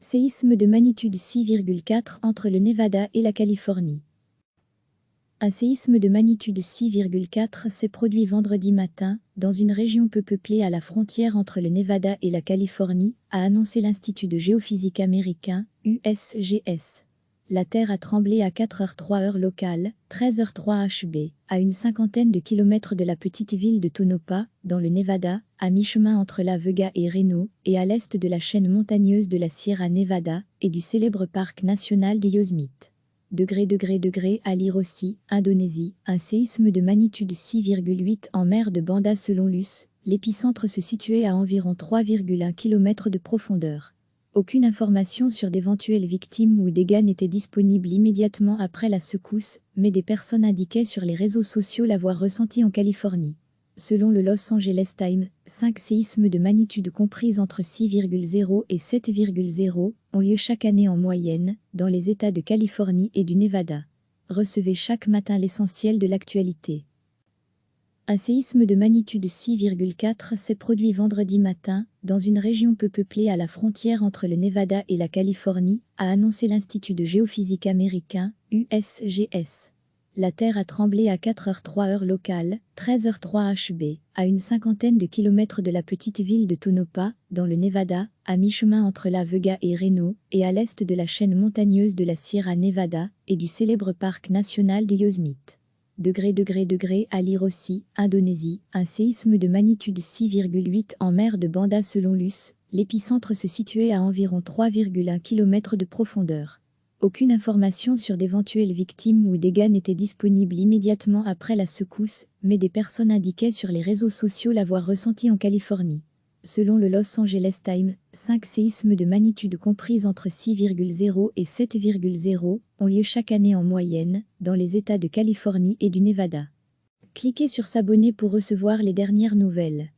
Séisme de magnitude 6,4 entre le Nevada et la Californie. Un séisme de magnitude 6,4 s'est produit vendredi matin, dans une région peu peuplée à la frontière entre le Nevada et la Californie, a annoncé l'Institut de géophysique américain, USGS. La Terre a tremblé à 4h03 heure locale, 13h03 HB, à une cinquantaine de kilomètres de la petite ville de Tonopah, dans le Nevada, à mi-chemin entre la Vega et Reno, et à l'est de la chaîne montagneuse de la Sierra Nevada, et du célèbre parc national de Yosemite. À l'île Rossi, Indonésie, un séisme de magnitude 6,8 en mer de Banda selon l'US, l'épicentre se situait à environ 3,1 km de profondeur. Aucune information sur d'éventuelles victimes ou dégâts n'était disponible immédiatement après la secousse, mais des personnes indiquaient sur les réseaux sociaux l'avoir ressenti en Californie. Selon le Los Angeles Times, 5 séismes de magnitude comprise entre 6,0 et 7,0 ont lieu chaque année en moyenne, dans les États de Californie et du Nevada. Recevez chaque matin l'essentiel de l'actualité. Un séisme de magnitude 6,4 s'est produit vendredi matin, dans une région peu peuplée à la frontière entre le Nevada et la Californie, a annoncé l'Institut de géophysique américain, USGS. La Terre a tremblé à 4h03 heure locale, 13h03 HB, à une cinquantaine de kilomètres de la petite ville de Tonopah, dans le Nevada, à mi-chemin entre la Vega et Reno, et à l'est de la chaîne montagneuse de la Sierra Nevada, et du célèbre parc national de Yosemite. À l'île Rossi, Indonésie, un séisme de magnitude 6,8 en mer de Banda selon l'US, l'épicentre se situait à environ 3,1 km de profondeur. Aucune information sur d'éventuelles victimes ou dégâts n'était disponible immédiatement après la secousse, mais des personnes indiquaient sur les réseaux sociaux l'avoir ressenti en Californie. Selon le Los Angeles Times, 5 séismes de magnitude comprise entre 6,0 et 7,0 ont lieu chaque année en moyenne, dans les États de Californie et du Nevada. Cliquez sur s'abonner pour recevoir les dernières nouvelles.